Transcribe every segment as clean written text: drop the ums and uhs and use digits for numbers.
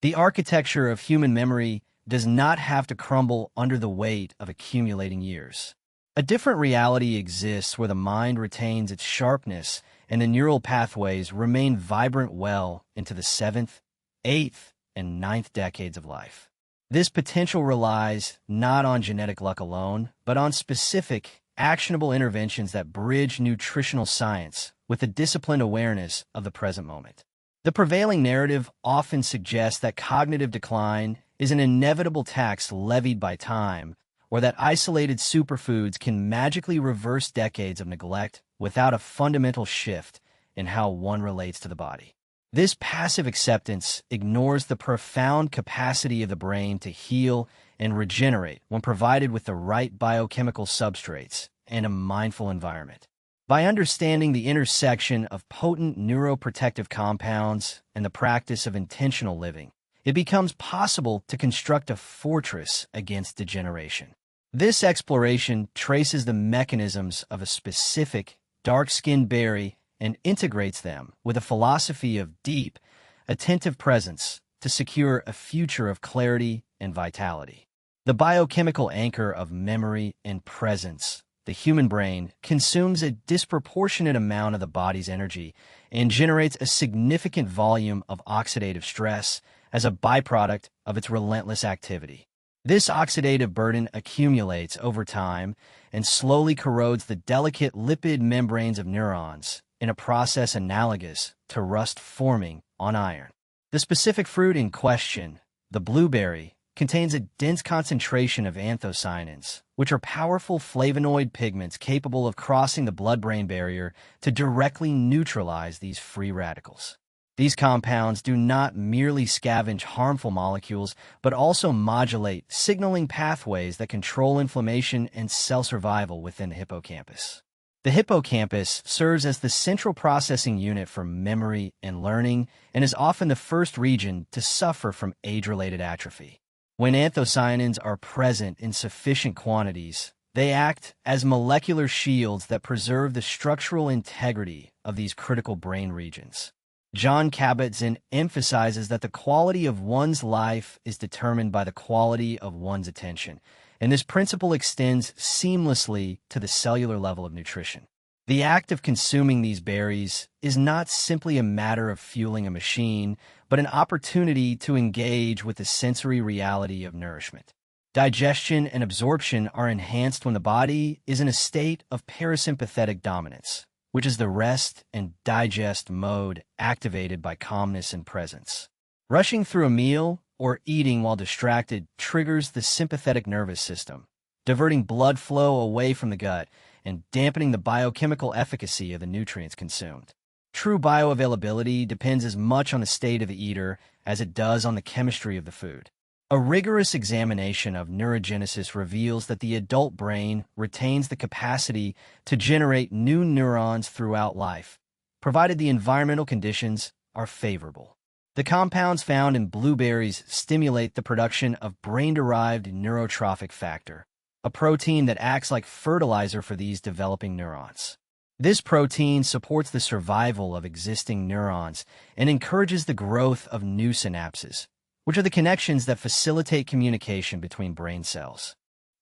The architecture of human memory does not have to crumble under the weight of accumulating years. A different reality exists where the mind retains its sharpness and the neural pathways remain vibrant well into the 7th, 8th, and 9th decades of life. This potential relies not on genetic luck alone, but on specific, actionable interventions that bridge nutritional science with the disciplined awareness of the present moment. The prevailing narrative often suggests that cognitive decline is an inevitable tax levied by time, or that isolated superfoods can magically reverse decades of neglect without a fundamental shift in how one relates to the body. This passive acceptance ignores the profound capacity of the brain to heal and regenerate when provided with the right biochemical substrates and a mindful environment. By understanding the intersection of potent neuroprotective compounds and the practice of intentional living, it becomes possible to construct a fortress against degeneration. This exploration traces the mechanisms of a specific, dark-skinned berry and integrates them with a philosophy of deep, attentive presence to secure a future of clarity and vitality. The biochemical anchor of memory and presence, the human brain, consumes a disproportionate amount of the body's energy and generates a significant volume of oxidative stress as a byproduct of its relentless activity. This oxidative burden accumulates over time and slowly corrodes the delicate lipid membranes of neurons in a process analogous to rust forming on iron. The specific fruit in question, the blueberry, contains a dense concentration of anthocyanins, which are powerful flavonoid pigments capable of crossing the blood-brain barrier to directly neutralize these free radicals. These compounds do not merely scavenge harmful molecules, but also modulate signaling pathways that control inflammation and cell survival within the hippocampus. The hippocampus serves as the central processing unit for memory and learning and is often the first region to suffer from age-related atrophy. When anthocyanins are present in sufficient quantities, they act as molecular shields that preserve the structural integrity of these critical brain regions. John Kabat-Zinn emphasizes that the quality of one's life is determined by the quality of one's attention, and this principle extends seamlessly to the cellular level of nutrition. The act of consuming these berries is not simply a matter of fueling a machine, but an opportunity to engage with the sensory reality of nourishment. Digestion and absorption are enhanced when the body is in a state of parasympathetic dominance, which is the rest and digest mode activated by calmness and presence. Rushing through a meal or eating while distracted triggers the sympathetic nervous system, diverting blood flow away from the gut and dampening the biochemical efficacy of the nutrients consumed. True bioavailability depends as much on the state of the eater as it does on the chemistry of the food. A rigorous examination of neurogenesis reveals that the adult brain retains the capacity to generate new neurons throughout life, provided the environmental conditions are favorable. The compounds found in blueberries stimulate the production of brain-derived neurotrophic factor, a protein that acts like fertilizer for these developing neurons. This protein supports the survival of existing neurons and encourages the growth of new synapses, which are the connections that facilitate communication between brain cells.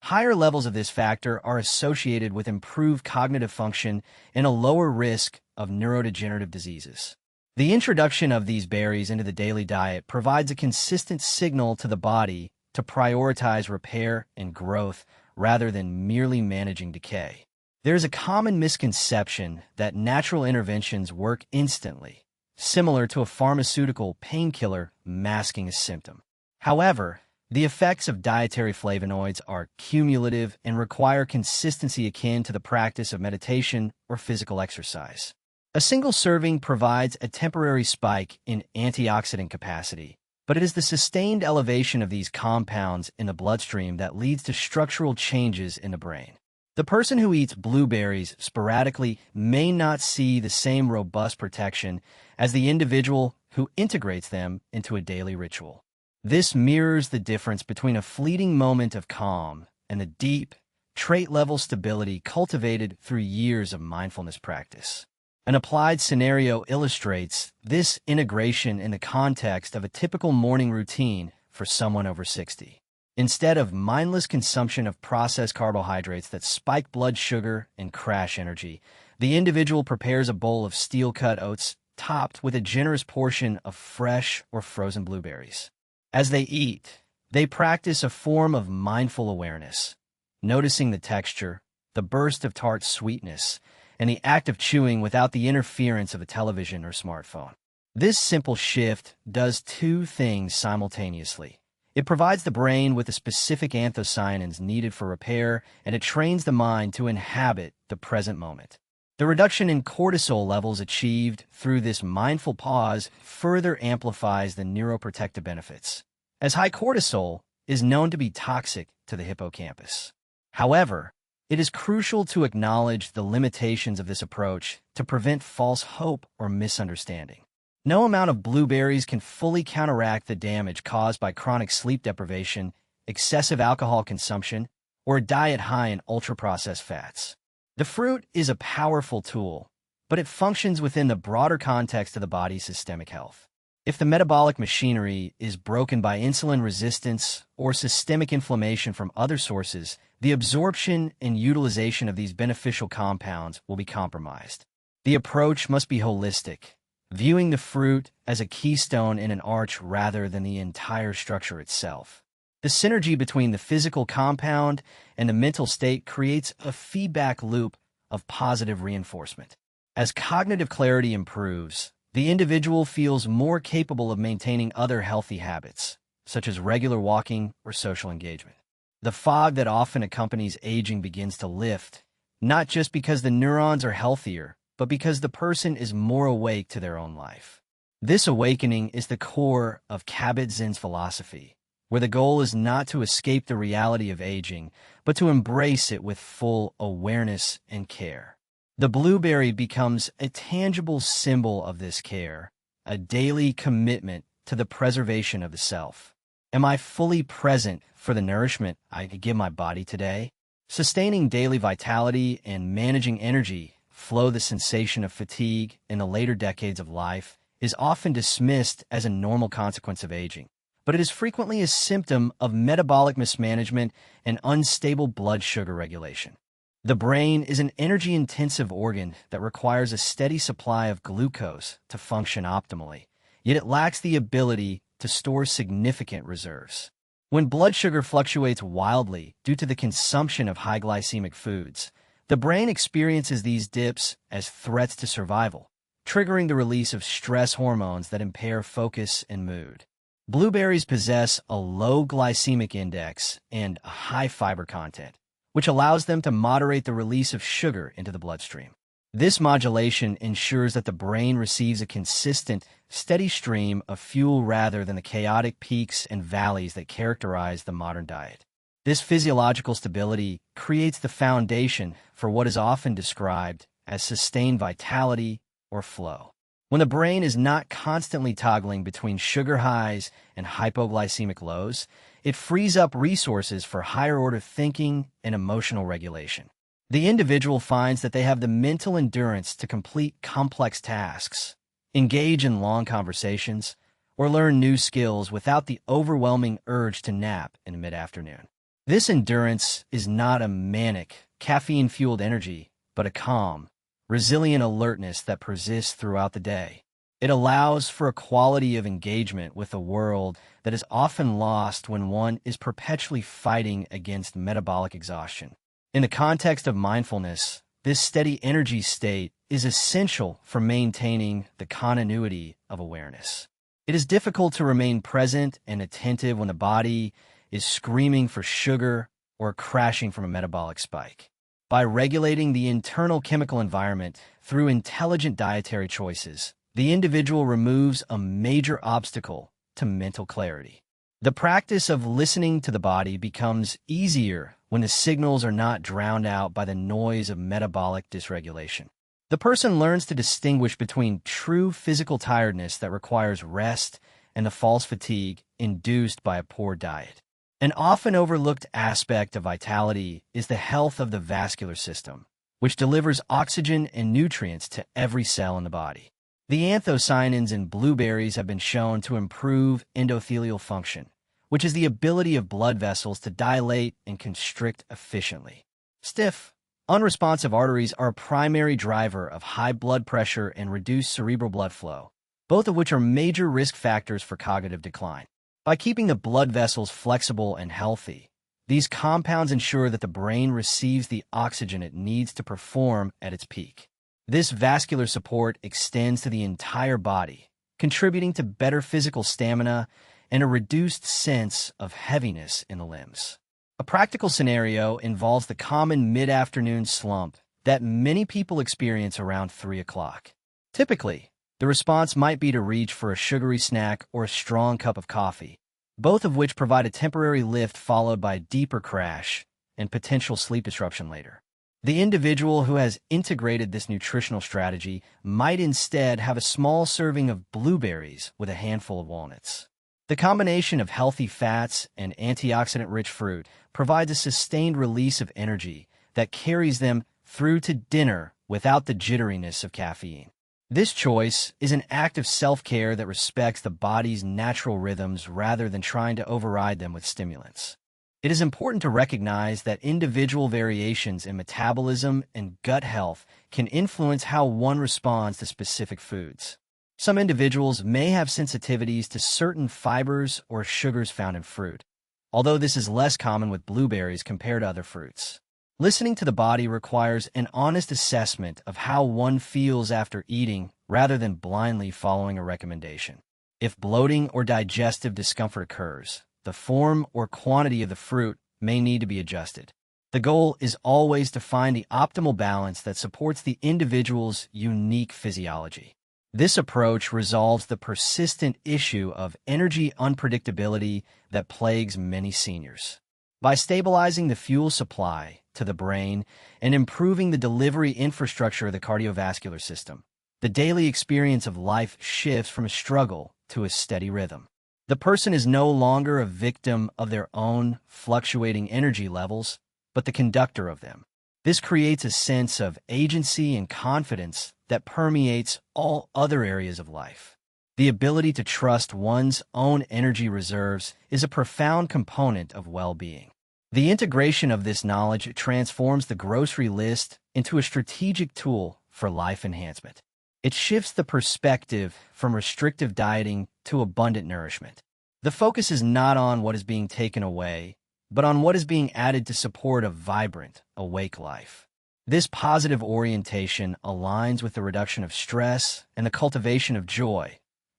Higher levels of this factor are associated with improved cognitive function and a lower risk of neurodegenerative diseases. The introduction of these berries into the daily diet provides a consistent signal to the body to prioritize repair and growth rather than merely managing decay. There is a common misconception that natural interventions work instantly, similar to a pharmaceutical painkiller masking a symptom. However, the effects of dietary flavonoids are cumulative and require consistency akin to the practice of meditation or physical exercise. A single serving provides a temporary spike in antioxidant capacity, but it is the sustained elevation of these compounds in the bloodstream that leads to structural changes in the brain. The person who eats blueberries sporadically may not see the same robust protection as the individual who integrates them into a daily ritual. This mirrors the difference between a fleeting moment of calm and the deep, trait-level stability cultivated through years of mindfulness practice. An applied scenario illustrates this integration in the context of a typical morning routine for someone over 60. Instead of mindless consumption of processed carbohydrates that spike blood sugar and crash energy, the individual prepares a bowl of steel-cut oats topped with a generous portion of fresh or frozen blueberries. As they eat, they practice a form of mindful awareness, noticing the texture, the burst of tart sweetness, and the act of chewing without the interference of a television or smartphone. This simple shift does two things simultaneously. It provides the brain with the specific anthocyanins needed for repair, and it trains the mind to inhabit the present moment. The reduction in cortisol levels achieved through this mindful pause further amplifies the neuroprotective benefits, as high cortisol is known to be toxic to the hippocampus. However, it is crucial to acknowledge the limitations of this approach to prevent false hope or misunderstanding. No amount of blueberries can fully counteract the damage caused by chronic sleep deprivation, excessive alcohol consumption, or a diet high in ultra-processed fats. The fruit is a powerful tool, but it functions within the broader context of the body's systemic health. If the metabolic machinery is broken by insulin resistance or systemic inflammation from other sources, the absorption and utilization of these beneficial compounds will be compromised. The approach must be holistic, viewing the fruit as a keystone in an arch rather than the entire structure itself. The synergy between the physical compound and the mental state creates a feedback loop of positive reinforcement. As cognitive clarity improves, the individual feels more capable of maintaining other healthy habits, such as regular walking or social engagement. The fog that often accompanies aging begins to lift, not just because the neurons are healthier, but because the person is more awake to their own life. This awakening is the core of Kabat-Zinn's philosophy, where the goal is not to escape the reality of aging, but to embrace it with full awareness and care. The blueberry becomes a tangible symbol of this care, a daily commitment to the preservation of the self. Am I fully present for the nourishment I give my body today? Sustaining daily vitality and managing energy flow, the sensation of fatigue in the later decades of life, is often dismissed as a normal consequence of aging, but it is frequently a symptom of metabolic mismanagement and unstable blood sugar regulation. The brain is an energy-intensive organ that requires a steady supply of glucose to function optimally, yet it lacks the ability to store significant reserves. When blood sugar fluctuates wildly due to the consumption of high glycemic foods, the brain experiences these dips as threats to survival, triggering the release of stress hormones that impair focus and mood. Blueberries possess a low glycemic index and a high fiber content, which allows them to moderate the release of sugar into the bloodstream. This modulation ensures that the brain receives a consistent, steady stream of fuel rather than the chaotic peaks and valleys that characterize the modern diet. This physiological stability creates the foundation for what is often described as sustained vitality or flow. When the brain is not constantly toggling between sugar highs and hypoglycemic lows, it frees up resources for higher-order thinking and emotional regulation. The individual finds that they have the mental endurance to complete complex tasks, engage in long conversations, or learn new skills without the overwhelming urge to nap in mid-afternoon. This endurance is not a manic, caffeine-fueled energy, but a calm, resilient alertness that persists throughout the day. It allows for a quality of engagement with the world that is often lost when one is perpetually fighting against metabolic exhaustion. In the context of mindfulness, this steady energy state is essential for maintaining the continuity of awareness. It is difficult to remain present and attentive when the body is screaming for sugar or crashing from a metabolic spike. By regulating the internal chemical environment through intelligent dietary choices, the individual removes a major obstacle to mental clarity. The practice of listening to the body becomes easier when the signals are not drowned out by the noise of metabolic dysregulation. The person learns to distinguish between true physical tiredness that requires rest and the false fatigue induced by a poor diet. An often overlooked aspect of vitality is the health of the vascular system, which delivers oxygen and nutrients to every cell in the body. The anthocyanins in blueberries have been shown to improve endothelial function, which is the ability of blood vessels to dilate and constrict efficiently. Stiff, unresponsive arteries are a primary driver of high blood pressure and reduced cerebral blood flow, both of which are major risk factors for cognitive decline. By keeping the blood vessels flexible and healthy, these compounds ensure that the brain receives the oxygen it needs to perform at its peak. This vascular support extends to the entire body, contributing to better physical stamina and a reduced sense of heaviness in the limbs. A practical scenario involves the common mid-afternoon slump that many people experience around 3 o'clock. Typically, the response might be to reach for a sugary snack or a strong cup of coffee, both of which provide a temporary lift followed by a deeper crash and potential sleep disruption later. The individual who has integrated this nutritional strategy might instead have a small serving of blueberries with a handful of walnuts. The combination of healthy fats and antioxidant-rich fruit provides a sustained release of energy that carries them through to dinner without the jitteriness of caffeine. This choice is an act of self-care that respects the body's natural rhythms rather than trying to override them with stimulants. It is important to recognize that individual variations in metabolism and gut health can influence how one responds to specific foods. Some individuals may have sensitivities to certain fibers or sugars found in fruit, although this is less common with blueberries compared to other fruits. Listening to the body requires an honest assessment of how one feels after eating rather than blindly following a recommendation. If bloating or digestive discomfort occurs, the form or quantity of the fruit may need to be adjusted. The goal is always to find the optimal balance that supports the individual's unique physiology. This approach resolves the persistent issue of energy unpredictability that plagues many seniors. By stabilizing the fuel supply to the brain and improving the delivery infrastructure of the cardiovascular system, the daily experience of life shifts from a struggle to a steady rhythm. The person is no longer a victim of their own fluctuating energy levels, but the conductor of them. This creates a sense of agency and confidence that permeates all other areas of life. The ability to trust one's own energy reserves is a profound component of well-being. The integration of this knowledge transforms the grocery list into a strategic tool for life enhancement. It shifts the perspective from restrictive dieting to abundant nourishment. The focus is not on what is being taken away, but on what is being added to support a vibrant, awake life. This positive orientation aligns with the reduction of stress and the cultivation of joy,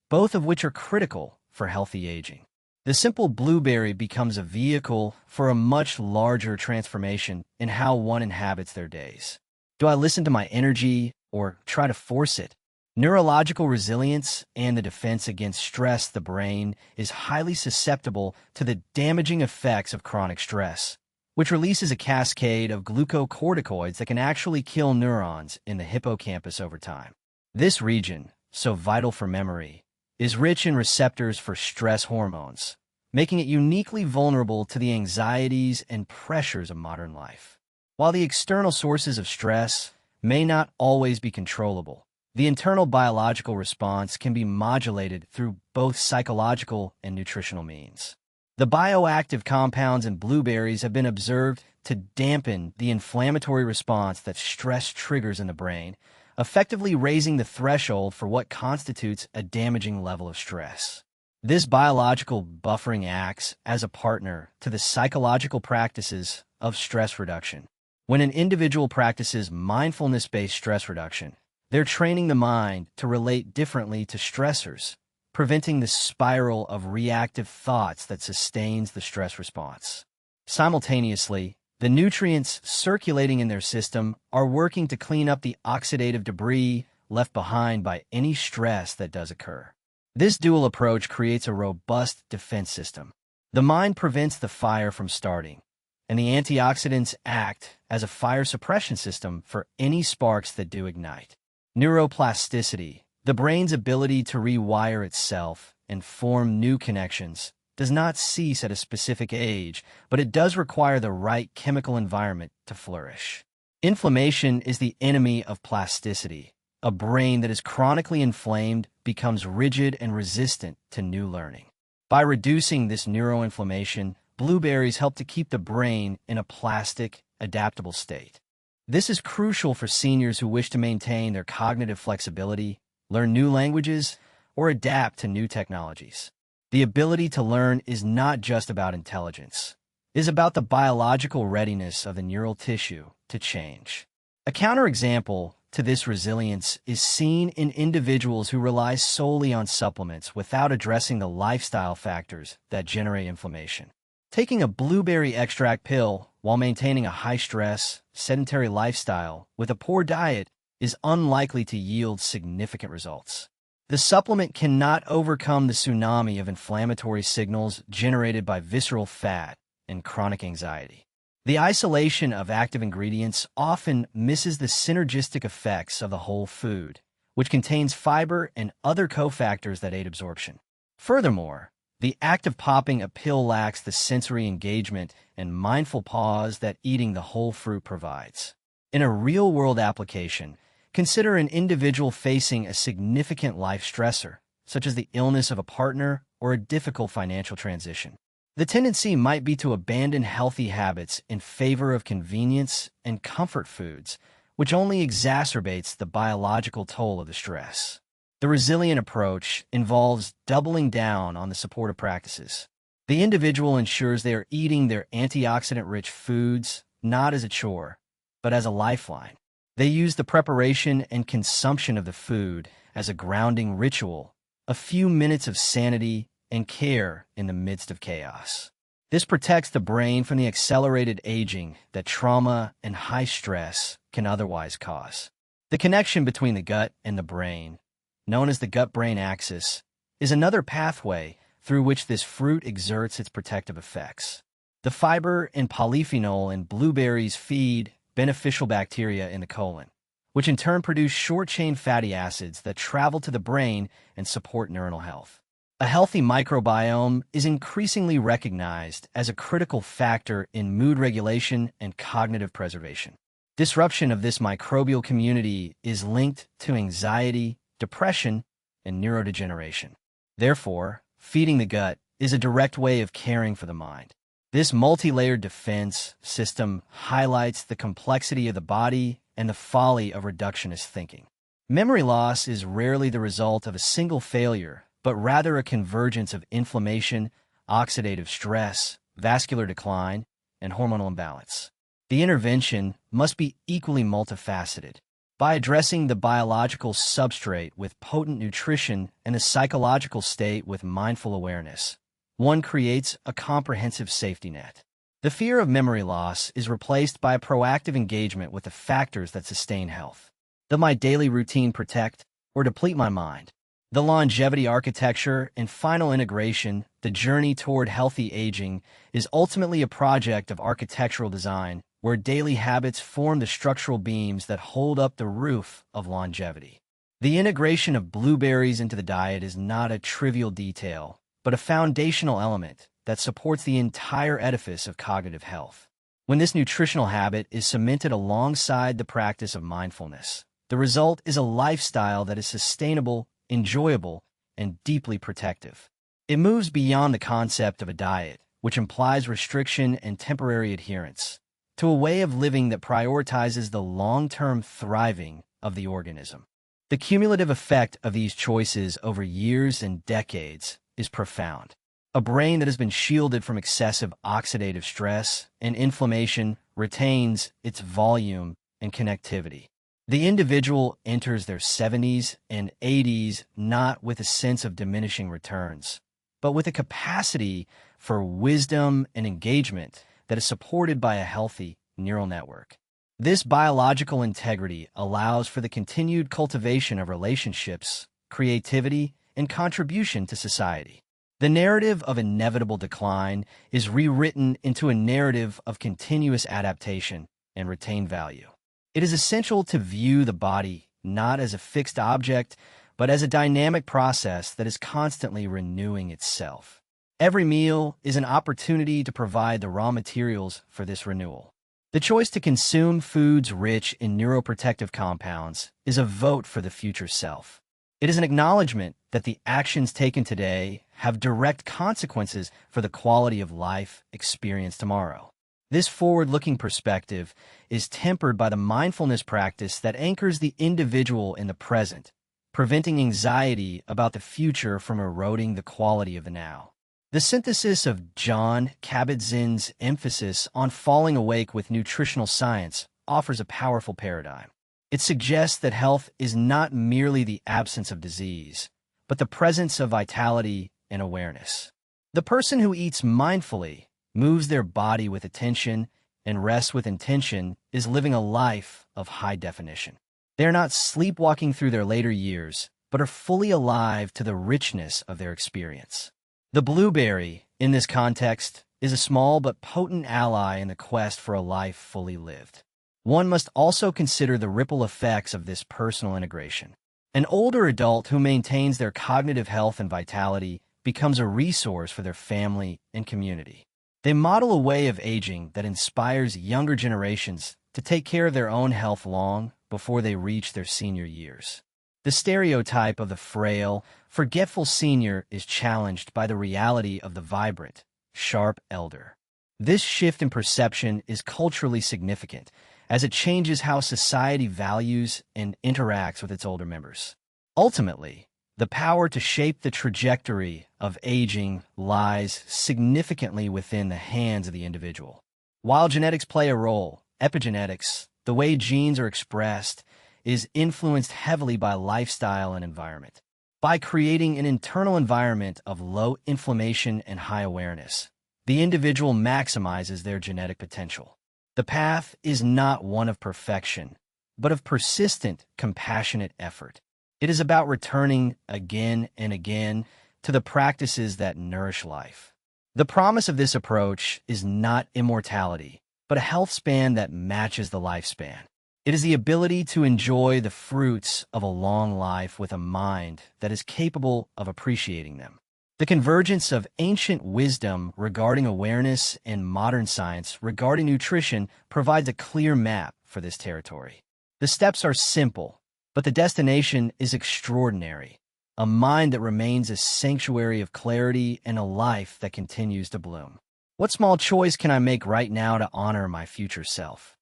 both of which are critical for healthy aging. The simple blueberry becomes a vehicle for a much larger transformation in how one inhabits their days. Do I listen to my energy or try to force it? Neurological resilience and the defense against stress the brain is highly susceptible to the damaging effects of chronic stress, which releases a cascade of glucocorticoids that can actually kill neurons in the hippocampus over time. This region, so vital for memory, is rich in receptors for stress hormones, making it uniquely vulnerable to the anxieties and pressures of modern life. While the external sources of stress may not always be controllable, the internal biological response can be modulated through both psychological and nutritional means. The bioactive compounds in blueberries have been observed to dampen the inflammatory response that stress triggers in the brain, effectively raising the threshold for what constitutes a damaging level of stress. This biological buffering acts as a partner to the psychological practices of stress reduction. When an individual practices mindfulness-based stress reduction, they're training the mind to relate differently to stressors, preventing the spiral of reactive thoughts that sustains the stress response. Simultaneously, the nutrients circulating in their system are working to clean up the oxidative debris left behind by any stress that does occur. This dual approach creates a robust defense system. The mind prevents the fire from starting, and the antioxidants act as a fire suppression system for any sparks that do ignite. Neuroplasticity, the brain's ability to rewire itself and form new connections, does not cease at a specific age, but it does require the right chemical environment to flourish. Inflammation is the enemy of plasticity. A brain that is chronically inflamed becomes rigid and resistant to new learning. By reducing this neuroinflammation, blueberries help to keep the brain in a plastic, adaptable state. This is crucial for seniors who wish to maintain their cognitive flexibility, learn new languages, or adapt to new technologies. The ability to learn is not just about intelligence. It is about the biological readiness of the neural tissue to change. A counterexample to this resilience is seen in individuals who rely solely on supplements without addressing the lifestyle factors that generate inflammation. Taking a blueberry extract pill while maintaining a high-stress, sedentary lifestyle with a poor diet is unlikely to yield significant results. The supplement cannot overcome the tsunami of inflammatory signals generated by visceral fat and chronic anxiety. The isolation of active ingredients often misses the synergistic effects of the whole food, which contains fiber and other cofactors that aid absorption. Furthermore, the act of popping a pill lacks the sensory engagement and mindful pause that eating the whole fruit provides. In a real-world application, consider an individual facing a significant life stressor, such as the illness of a partner or a difficult financial transition. The tendency might be to abandon healthy habits in favor of convenience and comfort foods, which only exacerbates the biological toll of the stress. The resilient approach involves doubling down on the supportive practices. The individual ensures they are eating their antioxidant-rich foods not as a chore, but as a lifeline. They use the preparation and consumption of the food as a grounding ritual, a few minutes of sanity and care in the midst of chaos. This protects the brain from the accelerated aging that trauma and high stress can otherwise cause. The connection between the gut and the brain, known as the gut-brain axis, is another pathway through which this fruit exerts its protective effects. The fiber and polyphenol in blueberries feed beneficial bacteria in the colon, which in turn produce short-chain fatty acids that travel to the brain and support neuronal health. A healthy microbiome is increasingly recognized as a critical factor in mood regulation and cognitive preservation. Disruption of this microbial community is linked to anxiety, depression, and neurodegeneration. Therefore, feeding the gut is a direct way of caring for the mind. This multi-layered defense system highlights the complexity of the body and the folly of reductionist thinking. Memory loss is rarely the result of a single failure, but rather a convergence of inflammation, oxidative stress, vascular decline, and hormonal imbalance. The intervention must be equally multifaceted. By addressing the biological substrate with potent nutrition and the psychological state with mindful awareness, one creates a comprehensive safety net. The fear of memory loss is replaced by a proactive engagement with the factors that sustain health. Does my daily routine protect or deplete my mind? The longevity architecture and final integration, the journey toward healthy aging, is ultimately a project of architectural design where daily habits form the structural beams that hold up the roof of longevity. The integration of blueberries into the diet is not a trivial detail, but a foundational element that supports the entire edifice of cognitive health. When this nutritional habit is cemented alongside the practice of mindfulness, the result is a lifestyle that is sustainable, enjoyable, and deeply protective. It moves beyond the concept of a diet, which implies restriction and temporary adherence, to a way of living that prioritizes the long-term thriving of the organism. The cumulative effect of these choices over years and decades is profound. A brain that has been shielded from excessive oxidative stress and inflammation retains its volume and connectivity. The individual enters their 70s and 80s not with a sense of diminishing returns, but with a capacity for wisdom and engagement that is supported by a healthy neural network. This biological integrity allows for the continued cultivation of relationships, creativity, and contribution to society. The narrative of inevitable decline is rewritten into a narrative of continuous adaptation and retained value. It is essential to view the body not as a fixed object, but as a dynamic process that is constantly renewing itself. Every meal is an opportunity to provide the raw materials for this renewal. The choice to consume foods rich in neuroprotective compounds is a vote for the future self. It is an acknowledgement that the actions taken today have direct consequences for the quality of life experienced tomorrow. This forward-looking perspective is tempered by the mindfulness practice that anchors the individual in the present, preventing anxiety about the future from eroding the quality of the now. The synthesis of John Kabat-Zinn's emphasis on falling awake with nutritional science offers a powerful paradigm. It suggests that health is not merely the absence of disease, but the presence of vitality and awareness. The person who eats mindfully, moves their body with attention, and rests with intention is living a life of high definition. They are not sleepwalking through their later years, but are fully alive to the richness of their experience. The blueberry, in this context, is a small but potent ally in the quest for a life fully lived. One must also consider the ripple effects of this personal integration. An older adult who maintains their cognitive health and vitality becomes a resource for their family and community. They model a way of aging that inspires younger generations to take care of their own health long before they reach their senior years. The stereotype of the frail, forgetful senior is challenged by the reality of the vibrant, sharp elder. This shift in perception is culturally significant, as it changes how society values and interacts with its older members. Ultimately, the power to shape the trajectory of aging lies significantly within the hands of the individual. While genetics play a role, epigenetics, the way genes are expressed, is influenced heavily by lifestyle and environment. By creating an internal environment of low inflammation and high awareness, the individual maximizes their genetic potential. The path is not one of perfection, but of persistent, compassionate effort. It is about returning again and again to the practices that nourish life. The promise of this approach is not immortality, but a health span that matches the lifespan. It is the ability to enjoy the fruits of a long life with a mind that is capable of appreciating them. The convergence of ancient wisdom regarding awareness and modern science regarding nutrition provides a clear map for this territory. The steps are simple, but the destination is extraordinary. A mind that remains a sanctuary of clarity and a life that continues to bloom. What small choice can I make right now to honor my future self?